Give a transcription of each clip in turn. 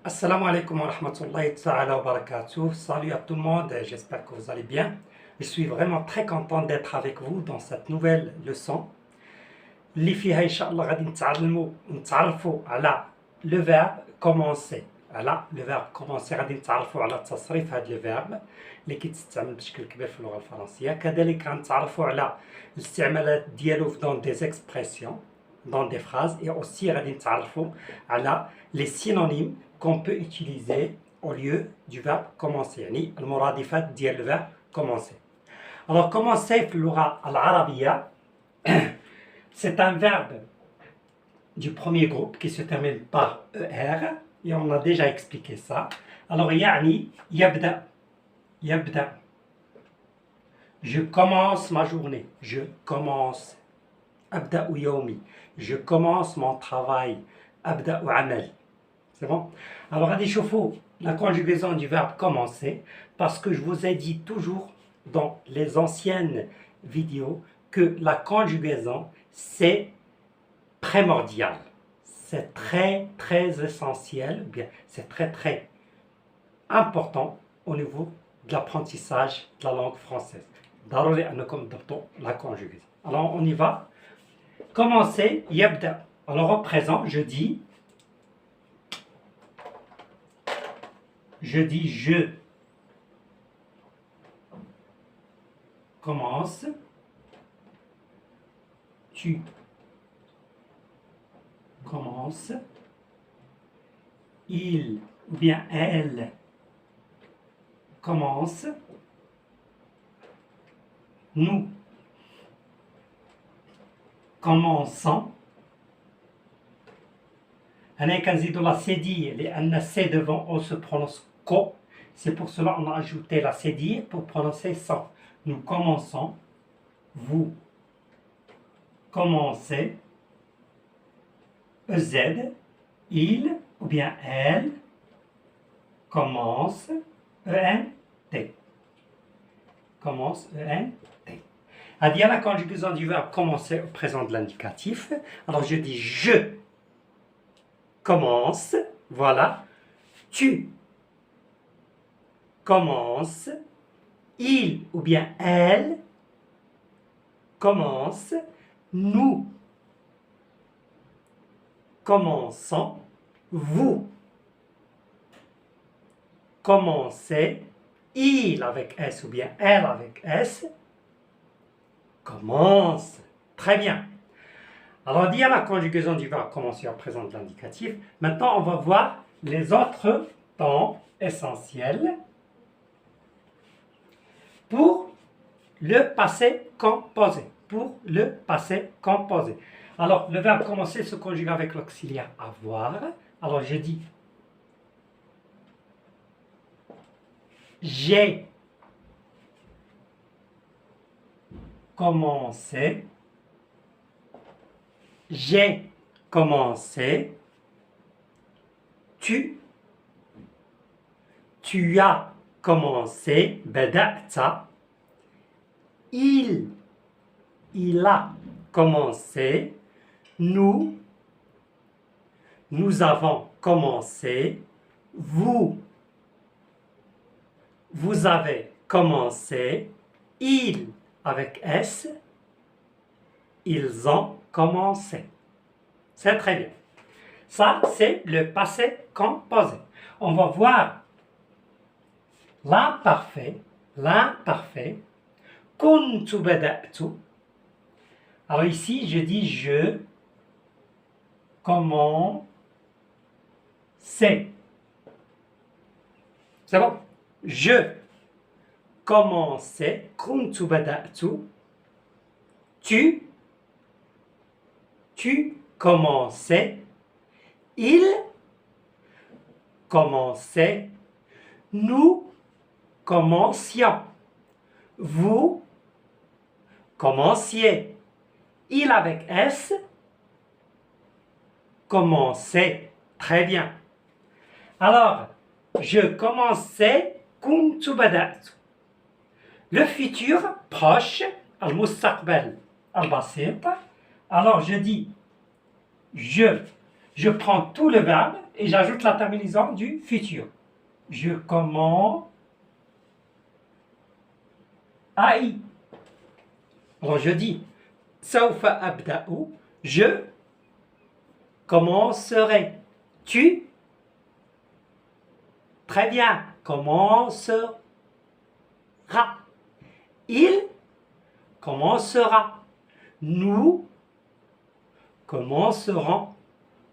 Assalamu alaikum wa rahmatullahi ta'ala wa barakatuh. Salut à tout le monde, j'espère que vous allez bien. Je suis vraiment très content d'être avec vous dans cette nouvelle leçon. اللي فيها إن شاء الله غادي نتعرفوا على le verbe commencer. على le verbe commencer غادي نتعرفوا على تصريف هذا le verbe اللي كيتستعمل بشكل كبير في اللغة الفرنسية. كذلك غنتعرفوا على الاستعمالات ديالو dans des expressions, dans des phrases, et aussi غادي نتعرفوا على les synonymes qu'on peut utiliser au lieu du verbe commencer, يعني المرادفات ديال le verbe commencer. Alors commencer في اللغة العربية c'est un verbe du premier groupe qui se termine par ER et on a déjà expliqué ça. Alors يعني يبدأ. Je commence ma journée. Je commence. أبدأ يومي. Je commence mon travail. أبدأ عملي. C'est bon? Alors غادي نشوفوا la conjugaison du verbe commencer parce que je vous ai dit toujours dans les anciennes vidéos que la conjugaison c'est primordial. C'est très essentiel, bien c'est très important au niveau de l'apprentissage de la langue française. ضروري أنكم تضبطوا la conjugaison. Alors on y va. Commencer, يبدأ. Alors au présent, je dis je commence, tu commences, il ou bien elle commence, nous commençons. أنا كنزيدو la cédille لأن C devant O se prononce co. C'est pour cela qu'on a ajouté la cédille pour prononcer sans. Nous commençons, vous commencez, EZ, il ou bien elle commence, ENT. Commence, ENT. À dire la conjugaison du verbe commencer au présent de l'indicatif. Alors je dis je commence, voilà. Tu commences, il ou bien elle commence, nous commençons, vous commencez, il avec S ou bien elle avec S commence. Très bien. Alors, dire la conjugaison du verbe commencer au présent de l'indicatif. Maintenant, on va voir les autres temps essentiels pour le passé composé. Pour le passé composé. Alors, le verbe commencer se conjugue avec l'auxiliaire avoir. Alors, je dis j'ai commencé. J'ai commencé. Tu as commencé. بدأت. Il a commencé. Nous avons commencé. Vous avez commencé. Il avec S. Ils ont commencé. C'est très bien. Ça, c'est le passé composé. On va voir l'imparfait. كنت بدأت. Alors ici, je dis je commençais. C'est bon? Je commençais. كنت بدأت. Tu commençais. Il commençait. Nous commencions. Vous commenciez. Il avec S commençait. Très bien. Alors, je commençais كنت بدأت. Le futur proche, المستقبل البسيط. Alors je dis je prends tout le verbe et j'ajoute la terminaison du futur. Je commence à y. Alors je dis سوف أبدأ, je commencerai. Tu, très bien, commencera. Il commencera. Nous commencerons.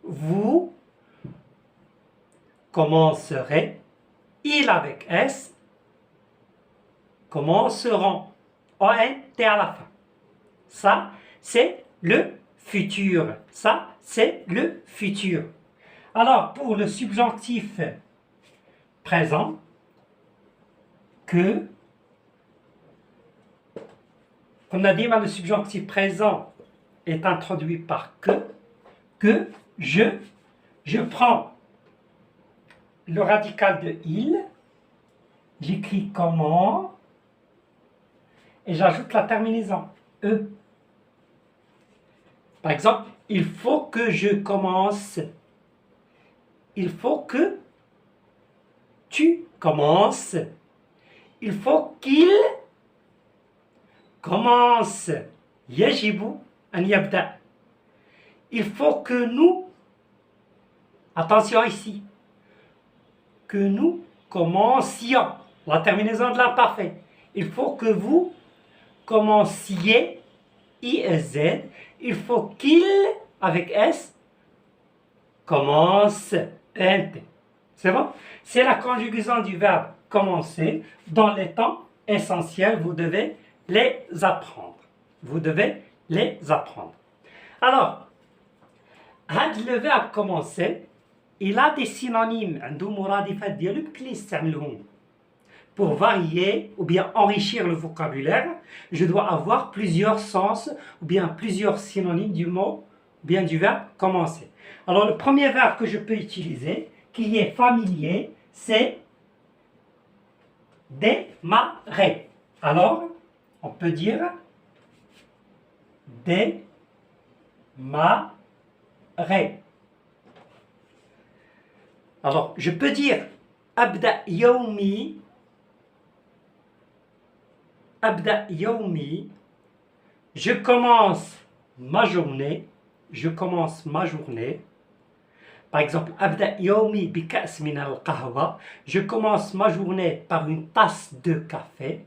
Vous commencerez. Il avec S commenceront. ONT à la fin. Ça, c'est le futur. Ça, c'est le futur. Alors, pour le subjonctif présent, que, on a dit, le subjonctif présent est introduit par que, je prends le radical de il, j'écris comment, et j'ajoute la terminaison, e. Par exemple, il faut que je commence. Il faut que tu commences. Il faut qu'il commence. يجب أن يبدأ. Il faut que nous, attention ici, que nous commencions. La terminaison de l'imparfait. Il faut que vous commenciez, IZ. Il faut qu'il, avec S, commence, NT. C'est bon? C'est la conjugaison du verbe commencer dans les temps essentiels. Vous devez les apprendre. Vous devez les apprendre. Alors, le verbe commencer, il a des synonymes. Pour varier ou bien enrichir le vocabulaire, je dois avoir plusieurs sens ou bien plusieurs synonymes du mot, ou bien du verbe commencer. Alors le premier verbe que je peux utiliser, qui est familier, c'est démarrer. Alors, on peut dire démarrer. Alors, je peux dire abda yomi. Abda yomi, je commence ma journée. Je commence ma journée. Par exemple, abda yomi bi ka's min al-qahwa. Je commence ma journée par une tasse de café.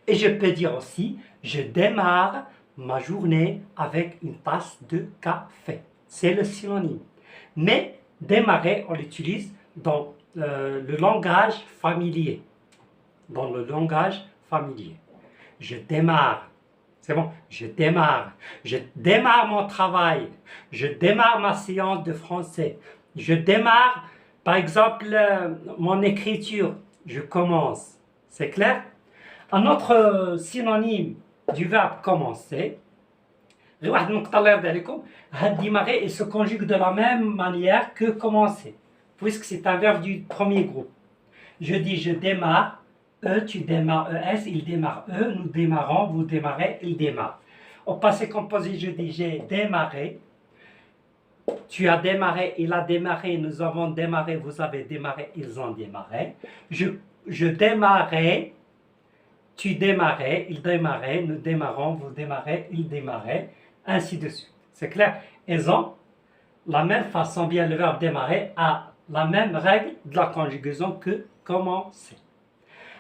Et je peux dire aussi, je démarre ma journée avec une tasse de café. C'est le synonyme. Mais démarrer, on l'utilise dans le langage familier. Dans le langage familier. Je démarre. C'est bon, je démarre. Je démarre mon travail. Je démarre ma séance de français. Je démarre, par exemple, mon écriture. Je commence. C'est clair? Un autre synonyme du verbe commencer, démarrer, il se conjugue de la même manière que commencer, puisque c'est un verbe du premier groupe. Je dis je démarre. Tu démarres, ES, il démarre, nous démarrons, vous démarrez, il démarre. Au passé composé, je dis j'ai démarré. Tu as démarré, il a démarré, nous avons démarré, vous avez démarré, ils ont démarré. Je démarrais, tu démarrais, il démarrait, nous démarrons, vous démarrez, il démarrait, ainsi de suite. C'est clair? Ils ont la même façon, bien le verbe démarrer a la même règle de la conjugaison que commencer.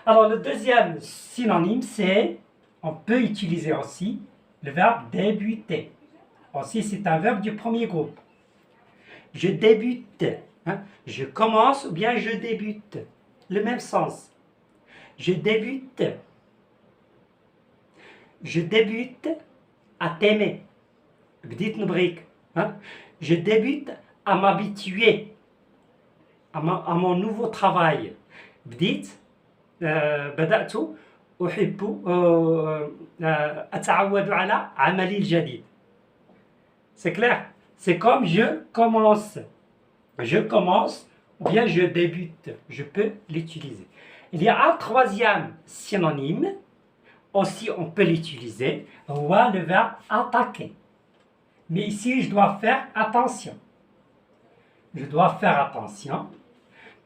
Alors, le deuxième synonyme, c'est, on peut utiliser aussi le verbe débuter. Aussi, c'est un verbe du premier groupe. Je débute. Hein? Je commence ou bien je débute. Le même sens. Je débute. Je débute à t'aimer. Hein? Je débute à m'habituer à mon nouveau travail. بدأت أحب أتعود على عملي الجديد. C'est clair? C'est comme je commence. Je commence ou bien je débute. Je peux l'utiliser. Il y a un troisième synonyme. Aussi, on peut l'utiliser. Le verbe attaquer. Mais ici, je dois faire attention. je dois faire attention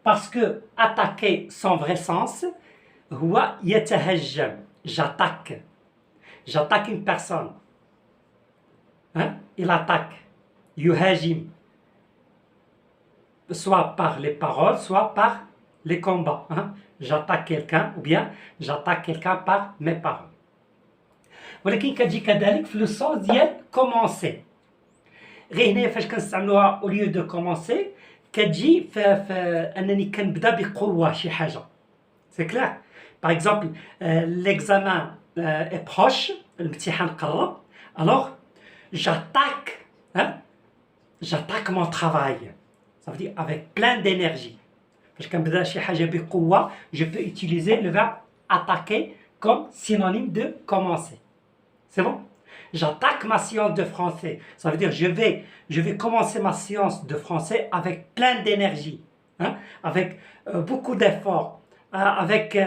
parce que attaquer son vrai sens, هو يتهجم. J'attaque une personne. Hein? Il attaque. يهاجم. Soit par les paroles, soit par les combats. Hein? J'attaque quelqu'un ou bien j'attaque quelqu'un par mes paroles. ولكن كتجي كذلك في لو سونس ديال كومونسي. غير هنايا فاش كنستعملوها او ليو دو كومونسي كتجي في انني كنبدا بقوه شي حاجه. سي كلير. باغ اكزومبل l'examen est proche, الامتحان قرب. Alors j'attaque, hein? J'attaque mon travail. Ça veut dire avec plein d'énergie. Parce que quand je suis je peux utiliser le verbe attaquer comme synonyme de commencer. C'est bon? J'attaque ma séance de français. Ça veut dire je vais commencer ma séance de français avec plein d'énergie, hein? Avec beaucoup d'efforts, avec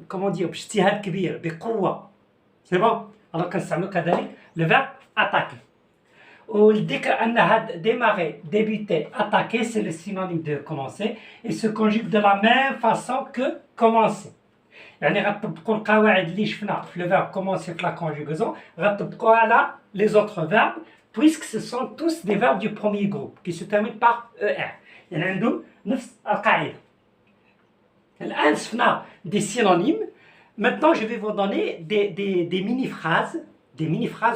comment dire, باجتهاد كبير, بقوة. C'est bon? Alors كنستعملو كذلك le verbe attaquer. dès qu'on a démarré, débuté, attaqué, c'est le synonyme de commencer et se conjugue de la même façon que commencer. يعني غتطبقوا القواعد اللي شفنا في le verbe commencer في la conjugaison, غتطبقوها على les autres verbes puisque ce sont tous des verbes du premier groupe qui se terminent par er. يعني عندهم نفس القاعدة. الآن شفنا des synonymes. Maintenant je vais vous donner des mini-phrases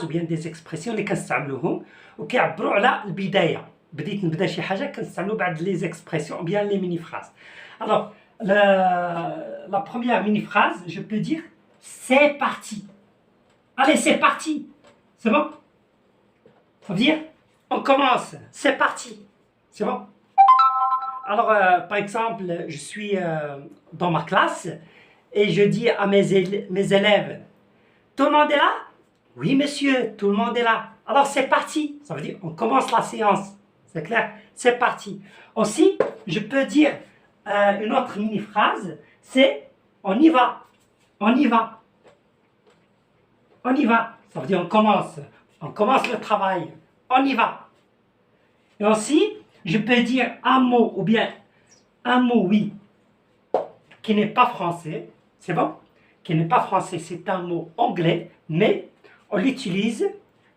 ou bien des expressions اللي كنستعملوهم وكيعبروا على البداية. بديت نبدا شي حاجة كنستعملوا بعد les expressions ou bien les mini-phrases. Alors la première mini-phrase, je peux dire c'est parti. Allez, c'est parti. C'est bon? Ça veut dire on commence. C'est parti. C'est bon? Alors par exemple, je suis dans ma classe et je dis à mes élèves, tout le monde est là? Oui, monsieur, tout le monde est là. Alors, c'est parti. Ça veut dire, on commence la séance. C'est clair? C'est parti. Aussi, je peux dire une autre mini-phrase, c'est on y va. On y va. On y va. Ça veut dire, on commence. On commence le travail. On y va. Et aussi, je peux dire un mot ou bien un mot, oui, qui n'est pas français. C'est bon? Qui n'est pas français, c'est un mot anglais, mais on l'utilise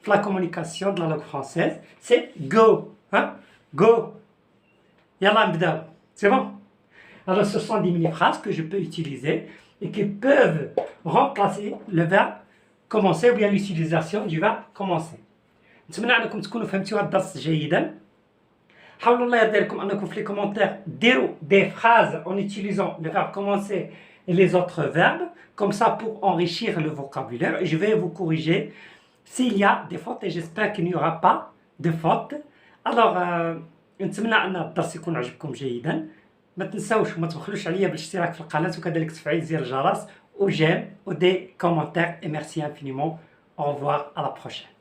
pour la communication de la langue française. C'est go. Hein? Go. Yalla nbdao. C'est bon? Alors ce sont des mini-phrases que je peux utiliser et qui peuvent remplacer le verbe commencer ou bien l'utilisation du verbe commencer. نتمنى انكم تكونوا فهمتوا هذا الدرس جيدا. حاولوا الله يرضي لكم انكم في les commentaires ديروا des phrases en utilisant le verbe commencer et les autres verbes, comme ça pour enrichir le vocabulaire. Et je vais vous corriger s'il y a des fautes et j'espère qu'il n'y aura pas de fautes. Alors نتمنى ان الدرس يكون عجبكم جيدا. ما تنساوش وما تبخلوش عليا بالاشتراك في القناة وكذلك تفعيل زر الجرس ou j'aime ou des commentaires et merci infiniment. Au revoir, à la prochaine.